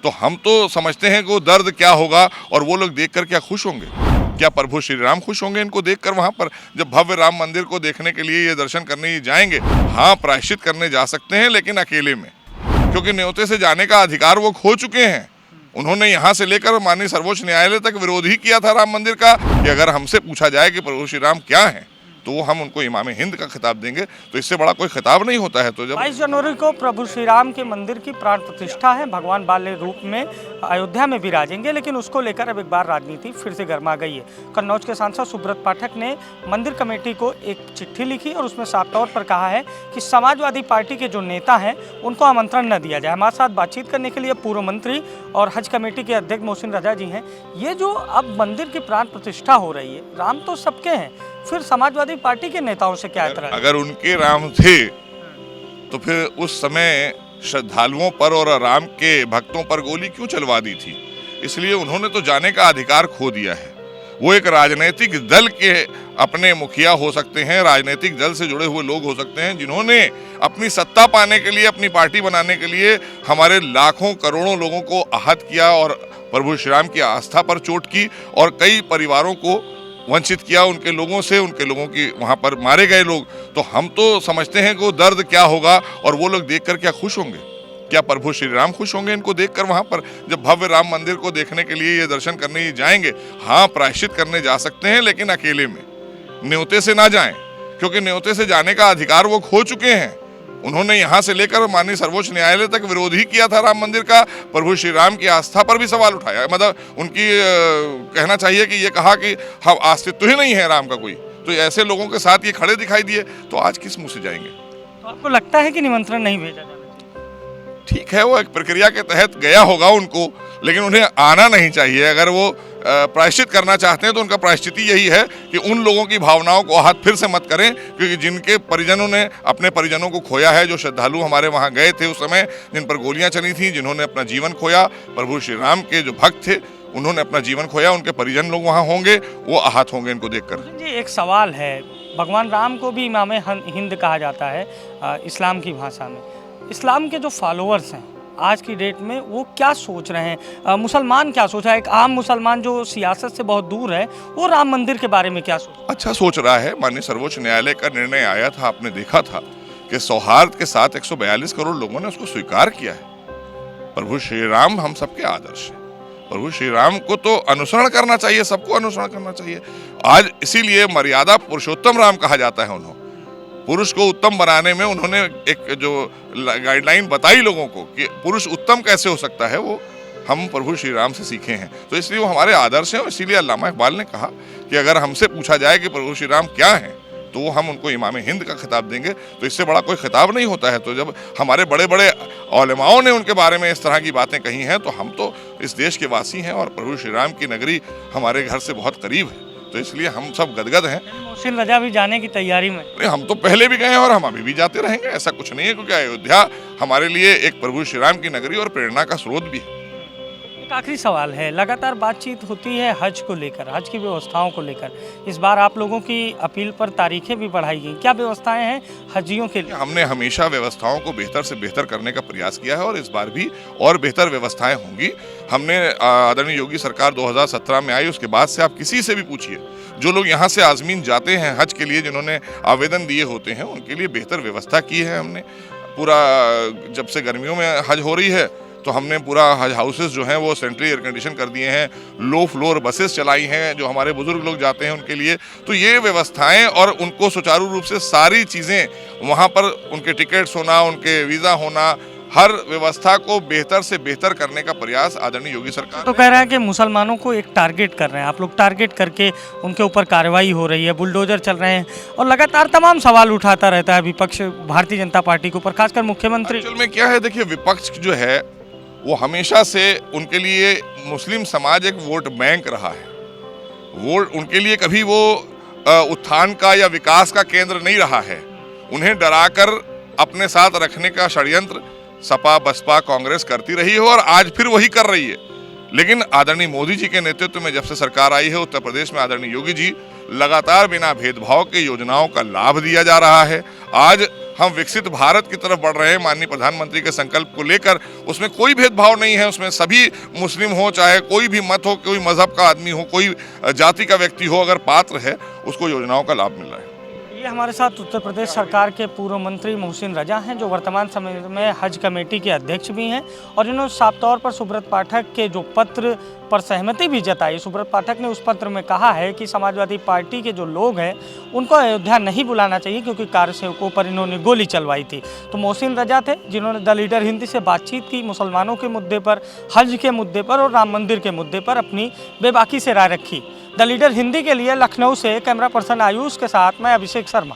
तो हम तो समझते हैं कि वो दर्द क्या होगा और वो लोग देखकर क्या खुश होंगे। क्या प्रभु श्री राम खुश होंगे इनको देखकर? वहां पर जब भव्य राम मंदिर को देखने के लिए ये दर्शन करने जाएंगे, हाँ प्रायश्चित करने जा सकते हैं लेकिन अकेले में, क्योंकि न्योते से जाने का अधिकार वो खो चुके हैं। उन्होंने यहाँ से लेकर माननीय सर्वोच्च न्यायालय तक विरोध ही किया था राम मंदिर का कि अगर हमसे पूछा जाए कि प्रभु श्री राम क्या हैं तो हम उनको इमाम हिंद का खिताब देंगे। तो इससे बड़ा कोई खिताब नहीं होता है। तो जब 22 जनवरी को प्रभु श्री राम के मंदिर की प्राण प्रतिष्ठा है, भगवान बाल्य रूप में अयोध्या में विराजेंगे, लेकिन उसको लेकर अब एक बार राजनीति फिर से गर्मा गई है। कन्नौज के सांसद सुब्रत पाठक ने मंदिर कमेटी को एक चिट्ठी लिखी और उसमें साफ तौर पर कहा है कि समाजवादी पार्टी के जो नेता हैं उनको आमंत्रण न दिया जाए। हमारे साथ बातचीत करने के लिए पूर्व मंत्री और हज कमेटी के अध्यक्ष मोहसिन रजा जी हैं। ये जो अब मंदिर की प्राण प्रतिष्ठा हो रही है, राम तो सबके हैं, फिर समाजवादी पार्टी के नेताओं से क्या एतराज? अगर उनके राम थे तो फिर उस समय श्रद्धालुओं पर और राम के भक्तों पर गोली क्यों चलवा दी थी? इसलिए उन्होंने तो जाने का अधिकार खो दिया है। वो एक राजनीतिक दल के अपने मुखिया हो सकते हैं, राजनीतिक दल से जुड़े हुए लोग हो सकते हैं, जिन्होंने अपनी सत्ता पाने के लिए, अपनी पार्टी बनाने के लिए हमारे लाखों करोड़ों लोगों को आहत किया और प्रभु श्री राम की आस्था पर चोट की और कई परिवारों को वंचित किया उनके लोगों से, उनके लोगों की वहां पर मारे गए लोग। तो हम तो समझते हैं कि वो दर्द क्या होगा और वो लोग देखकर क्या खुश होंगे। क्या प्रभु श्री राम खुश होंगे इनको देखकर? वहां पर जब भव्य राम मंदिर को देखने के लिए ये दर्शन करने जाएंगे, हाँ प्रायश्चित करने जा सकते हैं लेकिन अकेले में, न्योते से ना जाएं, क्योंकि न्योते से जाने का अधिकार वो खो चुके हैं। उन्होंने यहाँ से लेकर माननीय सर्वोच्च न्यायालय तक विरोध ही किया था राम मंदिर का। प्रभु श्री राम की आस्था पर भी सवाल उठाया, मतलब उनकी कहना चाहिए कि ये कहा कि हम अस्तित्व ही नहीं है राम का कोई। तो ऐसे लोगों के साथ ये खड़े दिखाई दिए तो आज किस मुंह से जाएंगे? तो आपको लगता है कि निमंत्रण नहीं भेजा जाना? ठीक है, वो एक प्रक्रिया के तहत गया होगा उनको, लेकिन उन्हें आना नहीं चाहिए। अगर वो प्रायश्चित करना चाहते हैं तो उनका प्रायश्चित यही है कि उन लोगों की भावनाओं को आहत फिर से मत करें, क्योंकि जिनके परिजनों ने अपने परिजनों को खोया है, जो श्रद्धालु हमारे वहाँ गए थे उस समय, जिन पर गोलियां चली थी, जिन्होंने अपना जीवन खोया, प्रभु श्री राम के जो भक्त थे उन्होंने अपना जीवन खोया, उनके परिजन लोग वहाँ होंगे, वो आहत होंगे इनको देखकर। जी एक सवाल है, भगवान राम को भी इमाम हिंद कहा जाता है इस्लाम की भाषा में। इस्लाम के जो फॉलोअर्स हैं आज की डेट में वो क्या सोच रहे हैं? मुसलमान क्या सोच रहा है? एक आम मुसलमान जो सियासत से बहुत दूर है, वो राम मंदिर के बारे में क्या सोच? अच्छा सोच रहा है। माननीय सर्वोच्च न्यायालय का निर्णय आया था, आपने देखा था कि सौहार्द के साथ 142 करोड़ लोगों ने उसको स्वीकार किया है। प्रभु श्री राम हम सबके आदर्श हैं। प्रभु श्री राम को तो अनुसरण करना चाहिए, सबको अनुसरण करना चाहिए। आज इसीलिए मर्यादा पुरुषोत्तम राम कहा जाता है। उन्होंने पुरुष को उत्तम बनाने में उन्होंने एक जो गाइडलाइन बताई लोगों को कि पुरुष उत्तम कैसे हो सकता है, वो हम प्रभु श्री राम से सीखे हैं। तो इसलिए वो हमारे आदर्श हैं। इसीलिए अल्लामा इकबाल ने कहा कि अगर हमसे पूछा जाए कि प्रभु श्री राम क्या हैं तो हम उनको इमाम हिंद का खिताब देंगे। तो इससे बड़ा कोई खिताब नहीं होता है। तो जब हमारे बड़े बड़े उलेमाओं ने उनके बारे में इस तरह की बातें कही हैं तो हम तो इस देश के वासी हैं और प्रभु श्री राम की नगरी हमारे घर से बहुत करीब है, तो इसलिए हम सब गदगद हैं। मोहसिन रजा भी जाने की तैयारी में? हम तो पहले भी गए हैं और हम अभी भी जाते रहेंगे, ऐसा कुछ नहीं है, क्योंकि अयोध्या हमारे लिए एक प्रभु श्री राम की नगरी और प्रेरणा का स्रोत भी है। एक आखिरी सवाल है, लगातार बातचीत होती है हज को लेकर, हज की व्यवस्थाओं को लेकर। इस बार आप लोगों की अपील पर तारीखें भी बढ़ाई गई, क्या व्यवस्थाएं हैं हजियों के लिए? हमने हमेशा व्यवस्थाओं को बेहतर से बेहतर करने का प्रयास किया है और इस बार भी और बेहतर व्यवस्थाएं होंगी। हमने आदरणीय योगी सरकार 2017 में आई, उसके बाद से आप किसी से भी पूछिए, जो लोग यहाँ से आजमीन जाते हैं हज के लिए, जिन्होंने आवेदन दिए होते हैं, उनके लिए बेहतर व्यवस्था की है हमने। पूरा जब से गर्मियों में हज हो रही है तो हमने पूरा हज हाउसेस जो हैं वो सेंट्रली एयर कंडीशन कर दिए हैं, लो फ्लोर बसेस चलाई हैं जो हमारे बुजुर्ग लोग जाते हैं उनके लिए। तो ये व्यवस्थाएं और उनको सुचारू रूप से सारी चीज़ें वहाँ पर, उनके टिकट्स होना, उनके वीज़ा होना, हर व्यवस्था को बेहतर से बेहतर करने का प्रयास आदरणीय योगी सरकार तो कह रहा है कि मुसलमानों को एक टारगेट कर रहे हैं आप लोग, टारगेट करके उनके ऊपर कार्रवाई हो रही है, बुलडोजर चल रहे हैं और लगातार तमाम सवाल उठाता रहता है विपक्ष भारतीय जनता पार्टी के ऊपर, खासकर मुख्यमंत्री। एक्चुअल में क्या है, देखिए विपक्ष जो है वो हमेशा से उनके लिए मुस्लिम समाज एक वोट बैंक रहा है। वोट उनके लिए कभी वो उत्थान का या विकास का केंद्र नहीं रहा है। उन्हें डराकर अपने साथ रखने का षड्यंत्र सपा बसपा कांग्रेस करती रही है और आज फिर वही कर रही है। लेकिन आदरणीय मोदी जी के नेतृत्व में जब से सरकार आई है उत्तर प्रदेश में, आदरणीय योगी जी लगातार बिना भेदभाव के योजनाओं का लाभ दिया जा रहा है। आज हम विकसित भारत की तरफ बढ़ रहे हैं माननीय प्रधानमंत्री के संकल्प को लेकर, उसमें कोई भेदभाव नहीं है। उसमें सभी मुस्लिम हो, चाहे कोई भी मत हो, कोई मजहब का आदमी हो, कोई जाति का व्यक्ति हो, अगर पात्र है उसको योजनाओं का लाभ मिल रहा है। ये हमारे साथ उत्तर प्रदेश सरकार के पूर्व मंत्री मोहसिन रजा हैं, जो वर्तमान समय में हज कमेटी के अध्यक्ष भी हैं, और इन्होंने साफ तौर पर सुब्रत पाठक के जो पत्र पर सहमति भी जताई। सुब्रत पाठक ने उस पत्र में कहा है कि समाजवादी पार्टी के जो लोग हैं उनको अयोध्या नहीं बुलाना चाहिए, क्योंकि कार्यसेवकों पर इन्होंने गोली चलवाई थी। तो मोहसिन रजा थे जिन्होंने द लीडर हिंदी से बातचीत की, मुसलमानों के मुद्दे पर, हज के मुद्दे पर और राम मंदिर के मुद्दे पर अपनी बेबाकी से राय रखी। द लीडर हिंदी के लिए लखनऊ से कैमरा पर्सन आयुष के साथ मैं अभिषेक शर्मा।